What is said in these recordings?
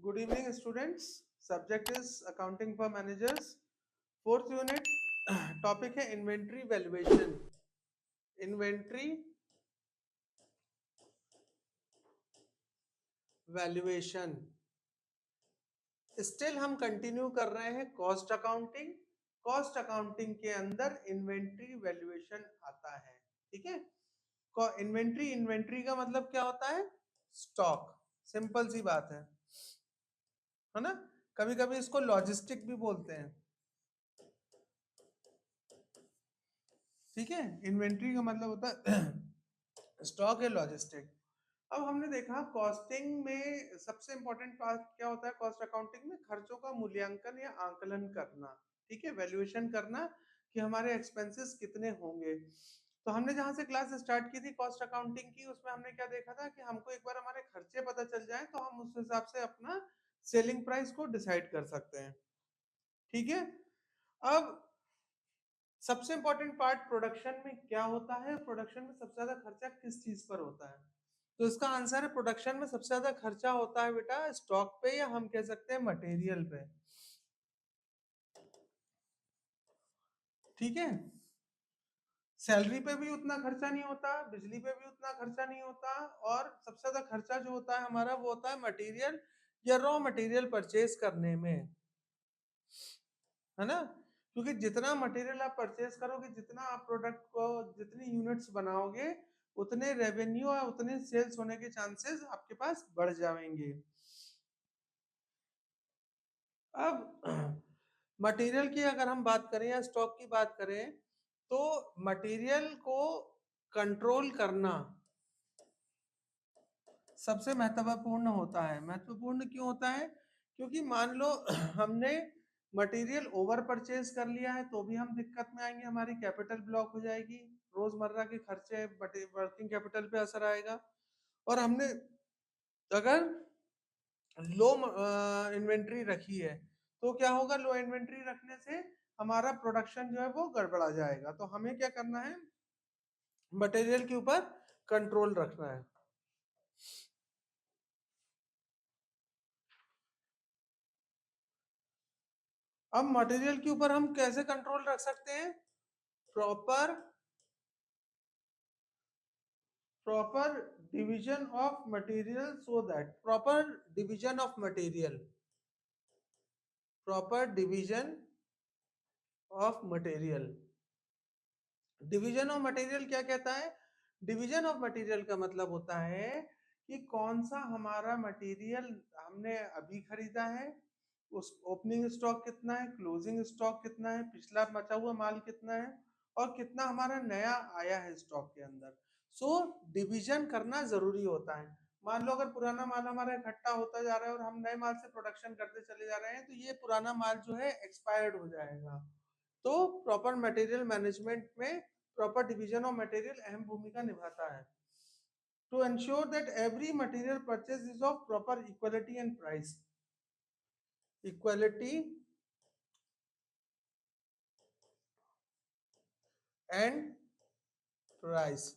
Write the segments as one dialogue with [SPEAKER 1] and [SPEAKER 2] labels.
[SPEAKER 1] Good evening, students. Subject is accounting for managers. Fourth unit topic है inventory valuation. Inventory valuation. Still हम continue कर रहे हैं cost accounting. Cost accounting के अंदर इन्वेंट्री वैल्यूएशन आता है. ठीक है. इन्वेंट्री का मतलब क्या होता है? स्टॉक. सिंपल सी बात है ना. कभी कभी इसको लॉजिस्टिक भी बोलते हैं. ठीक है. इन्वेंट्री का मतलब होता है स्टॉक है, लॉजिस्टिक. अब हमने देखा कॉस्टिंग में सबसे इंपॉर्टेंट पार्ट क्या होता है कॉस्ट अकाउंटिंग में? खर्चों का मूल्यांकन या आंकलन करना. ठीक है. वैल्यूएशन करना कि हमारे एक्सपेंसेस कितने होंगे. तो हमने जहां से क्लास स्टार्ट की थी कॉस्ट अकाउंटिंग की, उसमें हमने क्या देखा था कि हमको एक बार हमारे खर्चे पता चल जाए तो हम उस हिसाब से अपना सेलिंग प्राइस को डिसाइड कर सकते हैं. ठीक है. अब सबसे इंपॉर्टेंट पार्ट प्रोडक्शन में क्या होता है? प्रोडक्शन में सबसे ज्यादा खर्चा किस चीज पर होता है? तो इसका आंसर है प्रोडक्शन में सबसे ज्यादा खर्चा होता है बेटा स्टॉक पे, या हम कह सकते हैं मटेरियल पे. ठीक है. सैलरी पे भी उतना खर्चा नहीं होता, बिजली पे भी उतना खर्चा नहीं होता, और सबसे ज्यादा खर्चा जो होता है हमारा वो होता है मटेरियल या रॉ मटेरियल परचेज करने में, है ना. क्योंकि जितना मटेरियल आप परचेज करोगे, जितना आप प्रोडक्ट को जितनी यूनिट्स बनाओगे, उतने रेवेन्यू और उतने सेल्स होने के चांसेस आपके पास बढ़ जाएंगे. अब मटेरियल की अगर हम बात करें या स्टॉक की बात करें, तो मटेरियल को कंट्रोल करना सबसे महत्वपूर्ण होता है. महत्वपूर्ण क्यों होता है? क्योंकि मान लो हमने मटेरियल ओवर परचेज कर लिया है तो भी हम दिक्कत में आएंगे, हमारी कैपिटल ब्लॉक हो जाएगी, रोजमर्रा के खर्चे वर्किंग कैपिटल पे असर आएगा. और हमने अगर लो इन्वेंट्री रखी है तो क्या होगा? लो इन्वेंट्री रखने से हमारा प्रोडक्शन जो है वो गड़बड़ा जाएगा. तो हमें क्या करना है? मटेरियल के ऊपर कंट्रोल रखना है. अब मटेरियल के ऊपर हम कैसे कंट्रोल रख सकते हैं? Proper proper division of material, so that proper division of material, proper division of material. Division of material क्या कहता है? डिवीजन ऑफ मटेरियल का मतलब होता है कि कौन सा हमारा मटेरियल हमने अभी खरीदा है, उस ओपनिंग स्टॉक कितना है, क्लोजिंग स्टॉक कितना है, पिछला बचा हुआ माल कितना है, और कितना हमारा नया आया है स्टॉक के अंदर. सो डिवीजन करना जरूरी होता है. मान लो अगर पुराना माल हमारा इकट्ठा होता जा रहा है और हम नए माल से प्रोडक्शन करते चले जा रहे हैं, तो ये पुराना माल जो है एक्सपायर्ड हो जाएगा. तो प्रॉपर मटेरियल मैनेजमेंट में प्रॉपर डिवीजन ऑफ मटेरियल अहम भूमिका निभाता है. To ensure that every material purchase is of proper equality and price. Equality and price.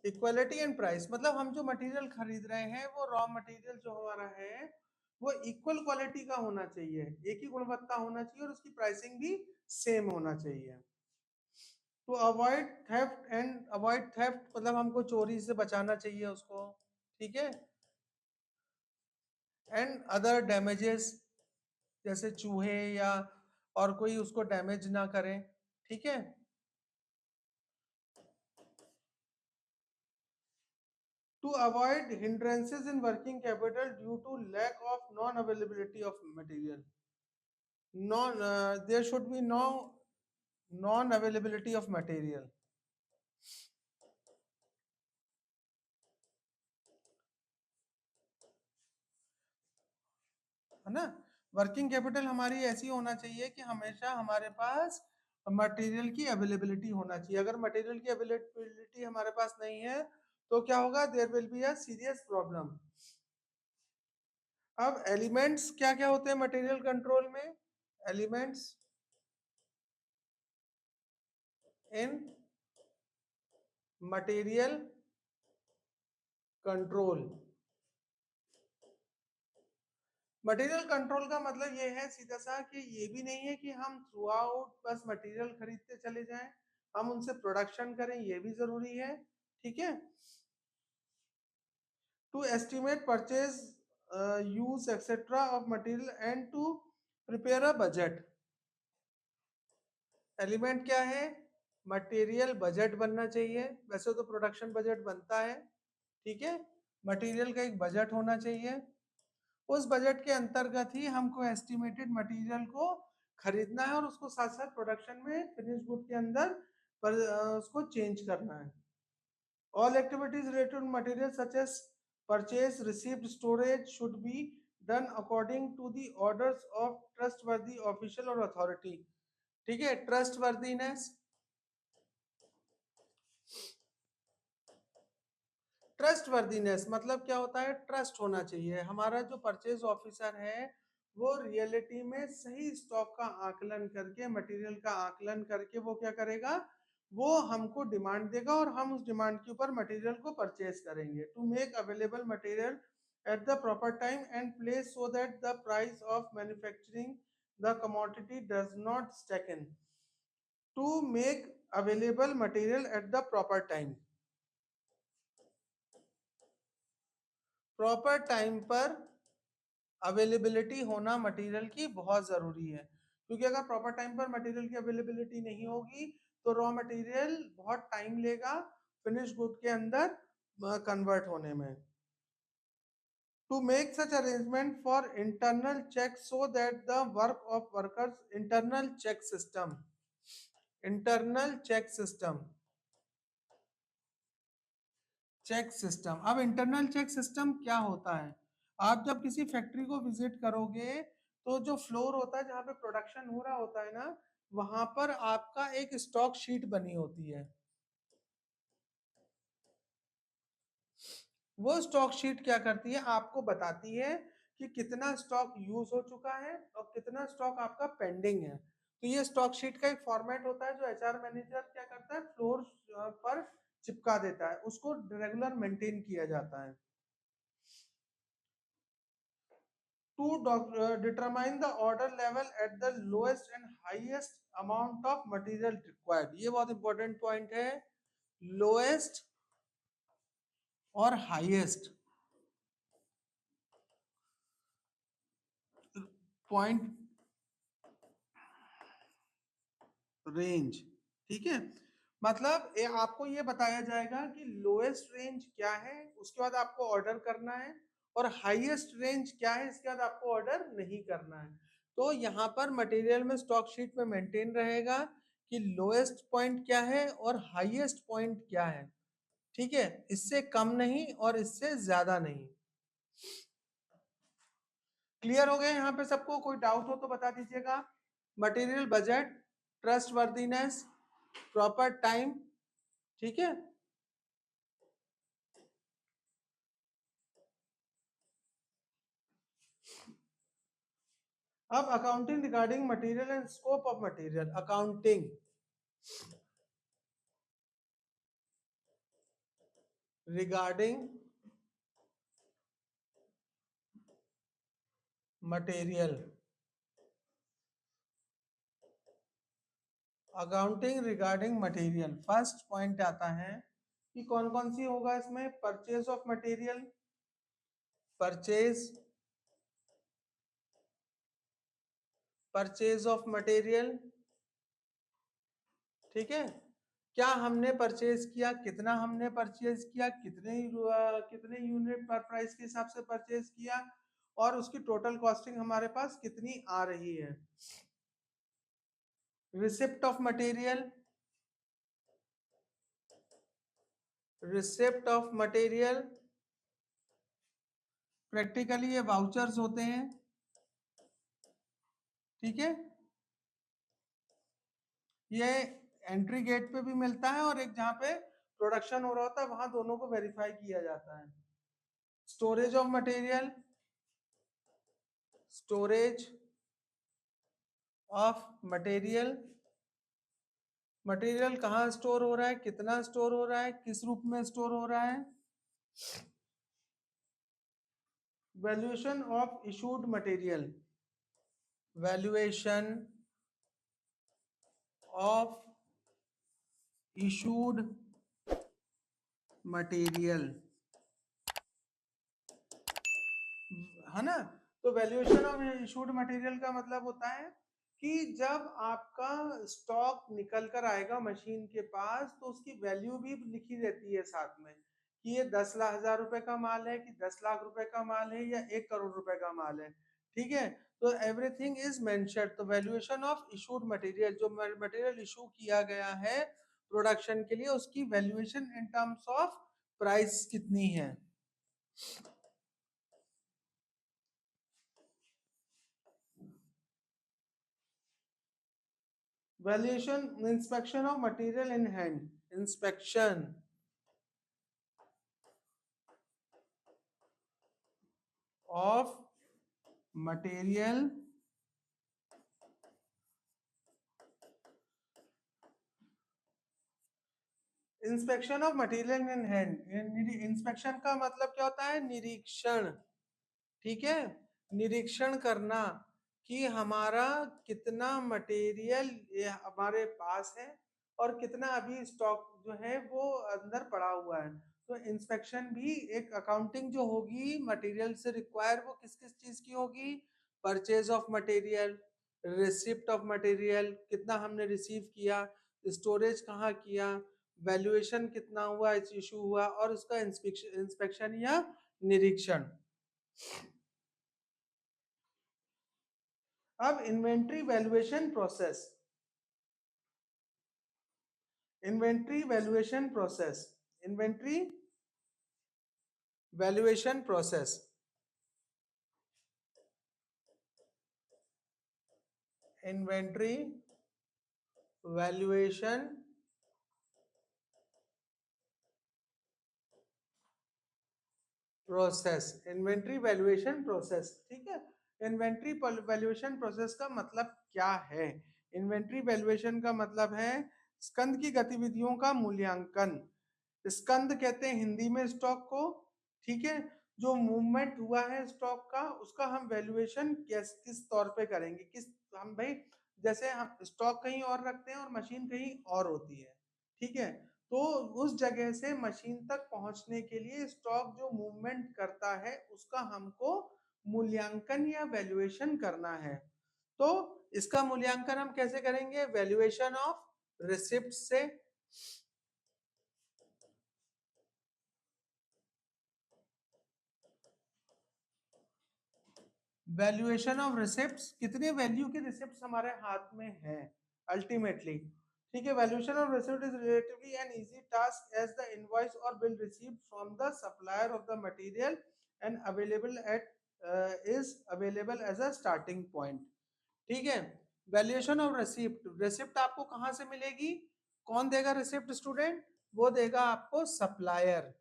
[SPEAKER 1] Equality and price मतलब हम जो मटेरियल खरीद रहे हैं वो रॉ मटेरियल जो हमारा है वो इक्वल क्वालिटी का होना चाहिए, एक ही गुणवत्ता होना चाहिए, और उसकी प्राइसिंग भी सेम होना चाहिए. To avoid theft and avoid theft मतलब हमको चोरी से बचाना चाहिए उसको. ठीक है. एंड अदर डैमेजेस जैसे चूहे या और कोई उसको डैमेज ना करें. ठीक है. To avoid hindrances in working capital due to lack of non availability of material. Non there should be no non availability of material. है ना. वर्किंग कैपिटल हमारी ऐसी होना चाहिए कि हमेशा हमारे पास मटेरियल की अवेलेबिलिटी होना चाहिए. अगर मटेरियल की अवेलेबिलिटी हमारे पास नहीं है तो क्या होगा? There will be a serious problem. अब एलिमेंट्स क्या क्या होते हैं मटेरियल कंट्रोल में? Elements in material control material control का मतलब ये है सीधा सा कि ये भी नहीं है कि हम थ्रू आउट बस मटेरियल खरीदते चले जाएं, हम उनसे प्रोडक्शन करें, ये भी जरूरी है। ठीक है, to estimate purchase use etcetera of material and to prepare a budget. Element क्या है? मटेरियल बजट बनना चाहिए, वैसे तो प्रोडक्शन बजट बनता है, ठीक है, मटेरियल का एक बजट होना चाहिए, उस बजट के अंतर्गत ही हमको एस्टिमेटेड मटेरियल को खरीदना है और उसको साथ साथ प्रोडक्शन में फिनिश गुड के अंदर उसको चेंज करना है। All activities related to material such as purchase, received, storage should be done according to the orders of trustworthy official और अथॉरिटी। ठीक है, ट्रस्टवर्दीनेस, ट्रस्टवर्दीनेस मतलब क्या होता है? ट्रस्ट होना चाहिए। हमारा जो परचेज ऑफिसर है वो रियलिटी में सही स्टॉक का आकलन करके, मटेरियल का आकलन करके वो क्या करेगा? वो हमको डिमांड देगा और हम उस डिमांड के ऊपर मटेरियल को परचेज करेंगे। To make available material at the proper time and place so that the price of manufacturing the commodity does not stacken. To make available material at the proper time, proper time पर availability होना material की बहुत जरूरी है, क्योंकि अगर proper time पर material की अवेलेबिलिटी नहीं होगी तो रॉ मटेरियल बहुत टाइम लेगा फिनिश गुड के अंदर कन्वर्ट होने में। To make such arrangement for internal check so that the work of workers, internal check system, internal check system, check system. अब इंटरनल चेक सिस्टम क्या होता है? आप जब किसी फैक्ट्री को विजिट करोगे तो जो फ्लोर होता है जहाँ पे प्रोडक्शन हो रहा होता है ना, वहां पर आपका एक स्टॉक शीट बनी होती है। वो स्टॉक शीट क्या करती है? आपको बताती है कि कितना स्टॉक यूज हो चुका है और कितना स्टॉक आपका पेंडिंग है। तो ये स्टॉक शीट का एक फॉर्मेट होता है जो एचआर मैनेजर क्या करता है? फ्लोर पर चिपका देता है, उसको रेगुलर मेंटेन किया जाता है। To determine the order level at the lowest and highest amount of material required। ये बहुत इंपॉर्टेंट पॉइंट है, लोएस्ट और हाईएस्ट पॉइंट रेंज। ठीक है, मतलब आपको ये बताया जाएगा कि लोएस्ट रेंज क्या है, उसके बाद आपको ऑर्डर करना है, और हाईएस्ट रेंज क्या है, इसके बाद आपको ऑर्डर नहीं करना है। तो यहाँ पर मटेरियल में स्टॉक शीट में मेंटेन रहेगा कि लोएस्ट पॉइंट क्या है और हाईएस्ट पॉइंट क्या है। ठीक है, इससे कम नहीं और इससे ज्यादा नहीं। क्लियर हो गया यहाँ पे सबको? कोई डाउट हो तो बता दीजिएगा। Material budget, trust worthiness, proper time. ठीक है, अब accounting regarding material and scope of material. Accounting regarding material, accounting regarding material. First point आता है कि कौन कौन सी होगा इसमें? Purchase of material, purchase, purchase of material. ठीक है, क्या हमने परचेज किया, कितना हमने परचेज किया, कितने यूनिट पर प्राइस के हिसाब से परचेज किया, और उसकी टोटल कॉस्टिंग हमारे पास कितनी आ रही है। Receipt of material, receipt of material practically ये वाउचर्स होते हैं। ठीक है, ये एंट्री गेट पे भी मिलता है और एक जहाँ पे प्रोडक्शन हो रहा होता है वहां दोनों को वेरीफाई किया जाता है। Storage of material, storage of material, material कहाँ स्टोर हो रहा है, कितना स्टोर हो रहा है, किस रूप में स्टोर हो रहा है। Valuation of issued material, valuation of issued material, है ना। तो वैल्यूएशन ऑफ इशूड मटेरियल का मतलब होता है कि जब आपका स्टॉक निकल कर आएगा मशीन के पास तो उसकी वैल्यू भी लिखी रहती है साथ में कि ये 10,00,000 रुपए का माल है कि 10 लाख रुपए का माल है या 1 करोड़ रुपए का माल है, ठीक है। तो एवरीथिंग इज मेंशन्ड। तो वैल्यूएशन ऑफ इशूड मटेरियल, जो मटेरियल इशू किया गया है प्रोडक्शन के लिए, उसकी valuation in terms of price कितनी है। Valuation, inspection of material in hand, inspection of material inspection of material in hand. Inspection का मतलब क्या होता है, निरीक्षण, ठीक है। निरीक्षण करना कि हमारा कितना मटेरियल हमारे पास है और कितना अभी स्टॉक जो है वो अंदर पड़ा हुआ है। तो इंस्पेक्शन भी एक अकाउंटिंग जो होगी मटेरियल से रिक्वायर, वो किस किस चीज की होगी, purchase of material, receipt of material, कितना हमने रिसीव किया, स्टोरेज कहाँ किया, वैल्यूएशन कितना हुआ, इशू हुआ, और उसका इंस्पेक्शन या निरीक्षण। अब inventory valuation process, inventory valuation process, inventory valuation process, inventory valuation process, inventory valuation process, ठीक है। इन्वेंट्री वैल्यूएशन प्रोसेस का मतलब क्या है। इन्वेंट्री वैल्यूएशन का मतलब है स्कंद की गतिविधियों का मूल्यांकन। स्कंद कहते हैं हिंदी में स्टॉक को, ठीक है। जो मूवमेंट हुआ है स्टॉक का उसका हम वैल्यूएशन किस तौर पे करेंगे, किस, हम भाई जैसे हम स्टॉक कहीं और रखते हैं और मशीन कहीं और होती है, ठीक है। तो उस जगह से मशीन तक पहुंचने के लिए स्टॉक जो मूवमेंट करता है उसका हमको मूल्यांकन या वैल्यूएशन करना है। तो इसका मूल्यांकन हम कैसे करेंगे, वैल्यूएशन ऑफ रिसिप्ट से। वैल्यूएशन ऑफ रिसिप्ट्स, कितने वैल्यू के रिसिप्ट्स हमारे हाथ में हैं अल्टीमेटली, ठीक है। Valuation of receipt is relatively an easy task as the invoice or bill received from the supplier of the material and available at is available as a starting point, ठीक है। Valuation of receipt, receipt आपको कहां से मिलेगी, कौन देगा receipt student, वो देगा आपको सप्लायर।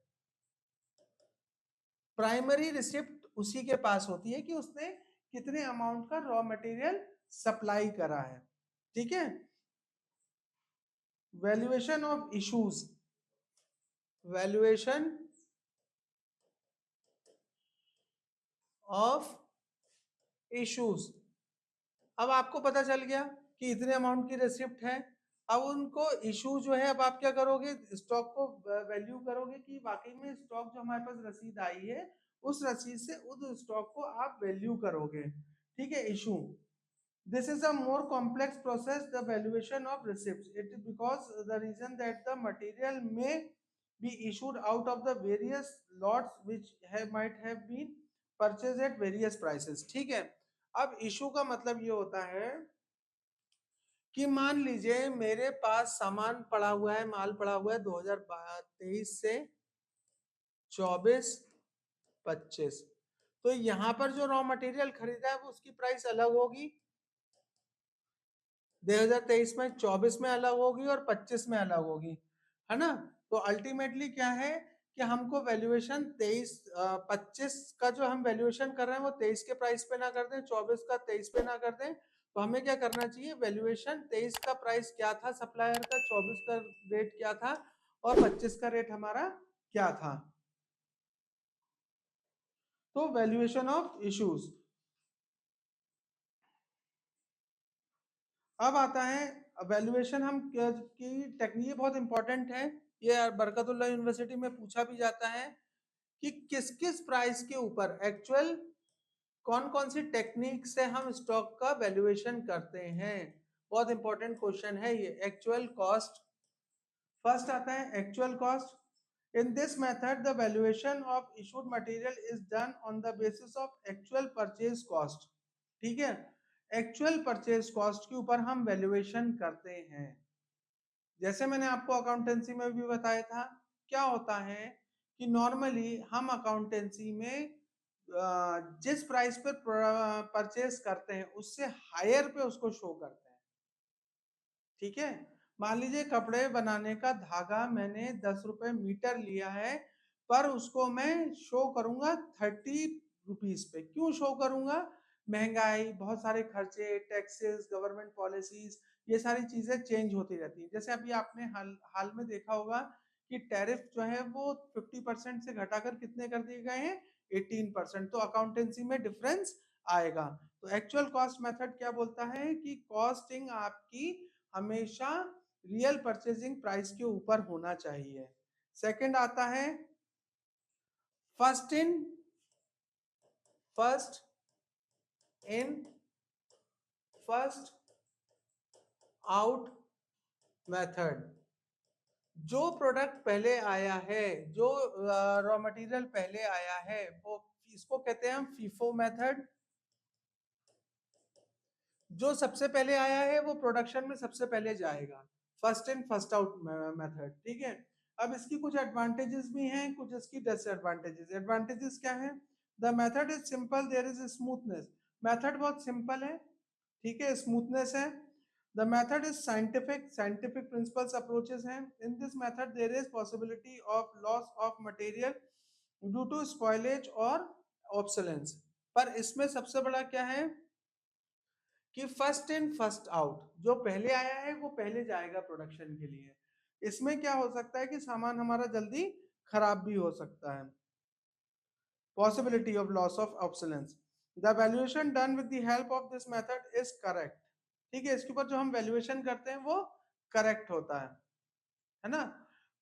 [SPEAKER 1] प्राइमरी रिसिप्ट उसी के पास होती है कि उसने कितने अमाउंट का रॉ मटेरियल सप्लाई करा है, ठीक है। Valuation of issues, valuation of issues. अब आपको पता चल गया कि इतने अमाउंट की रिसिप्ट है। अब उनको इशू जो है, अब आप क्या करोगे, स्टॉक को वैल्यू करोगे कि वाकई में स्टॉक जो हमारे पास रसीद आई है उस रसीद से उस स्टॉक को आप वैल्यू करोगे, ठीक है। Issue, this is a more complex process, the valuation of receipts. It is because the reason that the material may be issued out of the various lots which might have been purchased at various prices, ठीक है। अब issue का मतलब ये होता है कि मान लीजिए मेरे पास सामान पड़ा हुआ है, माल पड़ा हुआ है 2023 से 24-25, तो यहाँ पर जो रॉ मटेरियल खरीदा है वो उसकी प्राइस अलग होगी, 2023 में, 24 में अलग होगी और 25 में अलग होगी, है ना। तो अल्टीमेटली क्या है कि हमको वैल्यूएशन 25 का जो हम वैल्यूएशन कर रहे हैं वो 23 के प्राइस पे ना कर दें, 24 का 23 पे ना कर दें। तो हमें क्या करना चाहिए, वैल्यूएशन 23 का प्राइस क्या था सप्लायर का, 24 का रेट क्या था और 25 का रेट हमारा क्या था। तो वैल्यूएशन ऑफ इश्यूज। अब आता है वैल्यूएशन, हम की टेक्निक बहुत इंपॉर्टेंट है, ये बरकतुल्लाह यूनिवर्सिटी में पूछा भी जाता है कि किस किस प्राइस के ऊपर एक्चुअल कौन कौन सी टेक्निक से हम स्टॉक का वैल्यूएशन करते हैं। बहुत इंपॉर्टेंट क्वेश्चन है ये। एक्चुअल कॉस्ट, फर्स्ट आता है actual cost. In this method, the valuation of issued material is done on the basis of actual purchase cost. ठीक है, एक्चुअल परचेज कॉस्ट के ऊपर हम वैल्यूएशन करते हैं। जैसे मैंने आपको अकाउंटेंसी में भी बताया था, क्या होता है कि नॉर्मली हम अकाउंटेंसी में जिस प्राइस पर परचेज करते हैं उससे हायर पे उसको शो करते हैं। ठीक है, मान लीजिए कपड़े बनाने का धागा मैंने 10 रुपए मीटर लिया है, पर उसको मैं शो करूंगा 30 रुपीज पे। क्यों शो करूंगा? महंगाई, बहुत सारे खर्चे, टैक्सेस, गवर्नमेंट पॉलिसीज, ये सारी चीजें चेंज होती रहती है। जैसे अभी आपने हाल में देखा होगा कि टैरिफ जो है वो 50% से घटाकर कितने कर दिए गए हैं, 18%। तो अकाउंटेंसी में डिफरेंस आएगा। तो एक्चुअल कॉस्ट मेथड क्या बोलता है कि कॉस्टिंग आपकी हमेशा रियल परचेजिंग प्राइस के ऊपर होना चाहिए। सेकंड आता है first in first out method. जो प्रोडक्ट पहले आया है, जो रॉ मटेरियल पहले आया है, वो इसको कहते हैं हम फीफो मेथड। जो सबसे पहले आया है वो प्रोडक्शन में सबसे पहले जाएगा, first in first out method. ठीक है, अब इसकी कुछ एडवांटेजेस भी हैं, कुछ इसकी डिसएडवांटेजेस। एडवांटेजेस क्या है? The method is simple, there is smoothness. Method बहुत सिंपल है, ठीक है, स्मूथनेस है। The method is scientific, scientific principles approaches हैं। In this method there is possibility of loss of material due to spoilage or obsolescence. पर इसमें सबसे बड़ा क्या है कि फर्स्ट इन फर्स्ट आउट, जो पहले आया है वो पहले जाएगा प्रोडक्शन के लिए। इसमें क्या हो सकता है कि सामान हमारा जल्दी खराब भी हो सकता है। Possibility of loss of obsolescence. The valuation done with the help of this method is correct. ठीक है, इसके ऊपर जो हम वैल्यूएशन करते हैं वो करेक्ट होता है ना।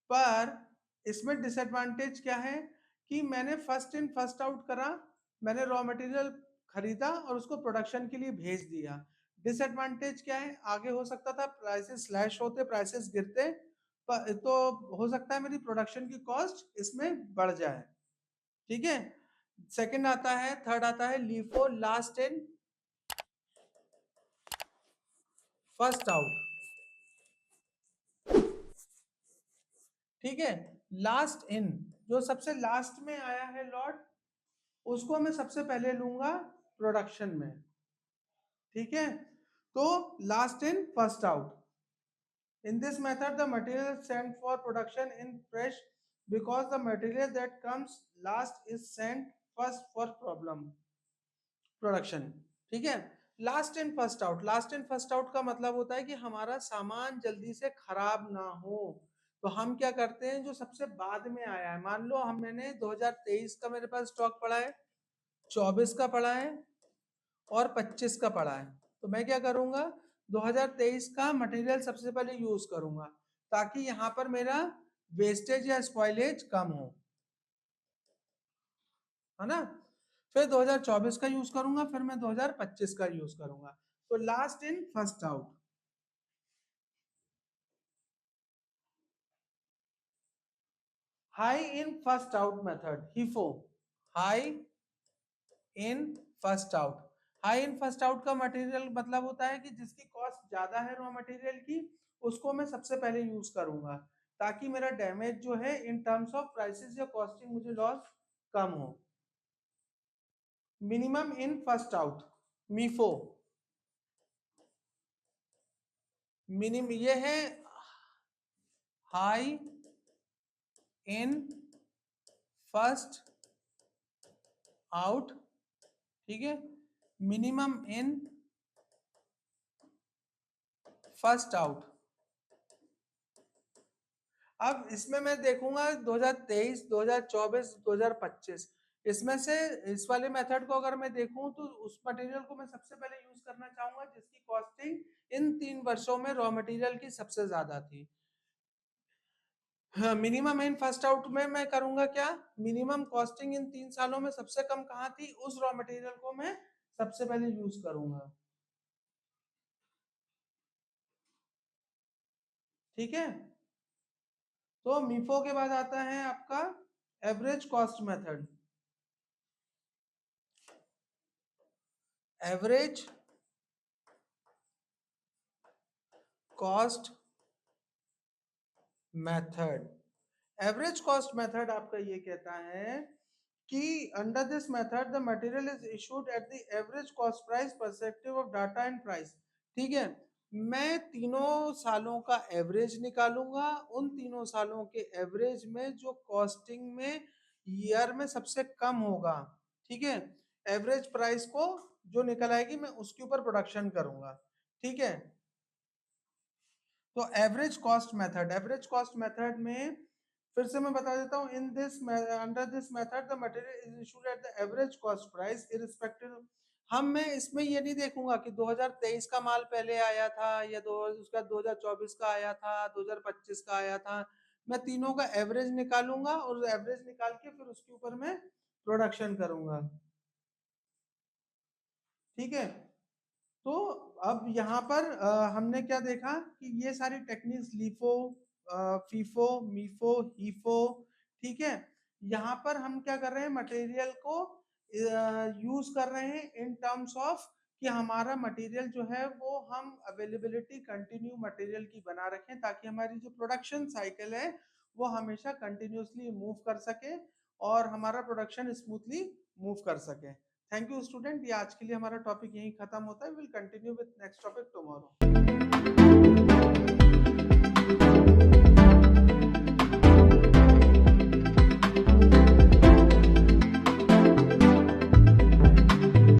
[SPEAKER 1] पर इसमें डिसएडवांटेज क्या है कि मैंने फर्स्ट इन फर्स्ट आउट करा, मैंने रॉ मटेरियल खरीदा और उसको प्रोडक्शन के लिए भेज दिया। डिसएडवांटेज क्या है? आगे हो सकता था प्राइसेस स्लैश होते, प्राइसेस गिरते, तो हो सकता है मेरी प्रोडक्शन की कॉस्ट इसमें बढ़ जाए। ठीक है, सेकंड आता है, थर्ड आता है LIFO, last in first out. ठीक है, लास्ट इन, जो सबसे लास्ट में आया है लॉट, उसको मैं सबसे पहले लूंगा प्रोडक्शन में। ठीक है, तो last in first out. In this method the material sent for production in fresh because the material that comes last is sent first for problem production. ठीक है, last in first out, last in first out का मतलब होता है कि हमारा सामान जल्दी से खराब ना हो। तो हम क्या करते हैं, जो सबसे बाद में आया है, मान लो हम मैंने 2023 का मेरे पास स्टॉक पड़ा है, 24 का पड़ा है और 25 का पड़ा है, तो मैं क्या करूंगा, 2023 का मटेरियल सबसे पहले यूज करूंगा ताकि यहां पर मेरा वेस्टेज या स्पॉइलेज कम हो, है ना। फिर 2024 का यूज करूंगा, फिर मैं 2025 का यूज करूंगा। तो last in first out. High in first out method, HIFO, high in first out. High in first out का मटेरियल मतलब होता है कि जिसकी कॉस्ट ज्यादा है रॉ मटेरियल की, उसको मैं सबसे पहले यूज करूंगा ताकि मेरा डैमेज जो है इन टर्म्स ऑफ प्राइसेस या कॉस्टिंग मुझे लॉस कम हो। Minimum in first out, MIFO, minimum ये है हाई इन फर्स्ट आउट, ठीक है, मिनिमम इन फर्स्ट आउट। अब इसमें मैं देखूंगा 2023, 2024, 2025, इसमें से इस वाले मेथड को अगर मैं देखूं तो उस मटेरियल को मैं सबसे पहले यूज करना चाहूंगा जिसकी कॉस्टिंग इन 3 वर्षों में रॉ मटेरियल की सबसे ज्यादा थी। हाँ, मिनिमम इन फर्स्ट आउट में मैं करूंगा क्या, मिनिमम कॉस्टिंग इन 3 सालों में सबसे कम कहाँ थी, उस रॉ मटेरियल को मैं सबसे पहले यूज करूंगा। ठीक है, तो मीफो के बाद आता है आपका average cost method. Average cost method, average cost method आपका ये कहता है कि under this method the material is issued at the average cost price perspective of data and price. ठीक है, मैं 3 सालों का एवरेज निकालूंगा, उन 3 सालों के एवरेज में जो कॉस्टिंग में ईयर में सबसे कम होगा, ठीक है, एवरेज प्राइस को जो निकल आएगी मैं उसके ऊपर प्रोडक्शन करूंगा। ठीक है, तो average cost method, average cost method में फिर से मैं बता देता हूँ, in this under this method the material is issued at the average cost price irrespective. हम मैं इसमें ये नहीं देखूंगा कि 2023 का माल पहले आया था या उसका 2024 का आया था, 2025 का आया था। मैं तीनों का एवरेज निकालूंगा और एवरेज निकाल के फिर उसके ऊपर मैं प्रोडक्शन करूंगा। ठीक है, तो अब यहाँ पर हमने क्या देखा कि ये सारी टेक्निक्स लीफो, फीफो, मीफो, हीफो, ठीक है, यहाँ पर हम क्या कर रहे हैं, मटेरियल को यूज कर रहे हैं इन टर्म्स ऑफ कि हमारा मटेरियल जो है वो हम अवेलेबिलिटी कंटिन्यू मटेरियल की बना रखें ताकि हमारी जो प्रोडक्शन साइकिल है वो हमेशा कंटिन्यूसली मूव कर सके और हमारा प्रोडक्शन स्मूथली मूव कर सके। थैंक यू स्टूडेंट, ये आज के लिए हमारा टॉपिक यहीं खत्म होता है। Will continue with next topic tomorrow.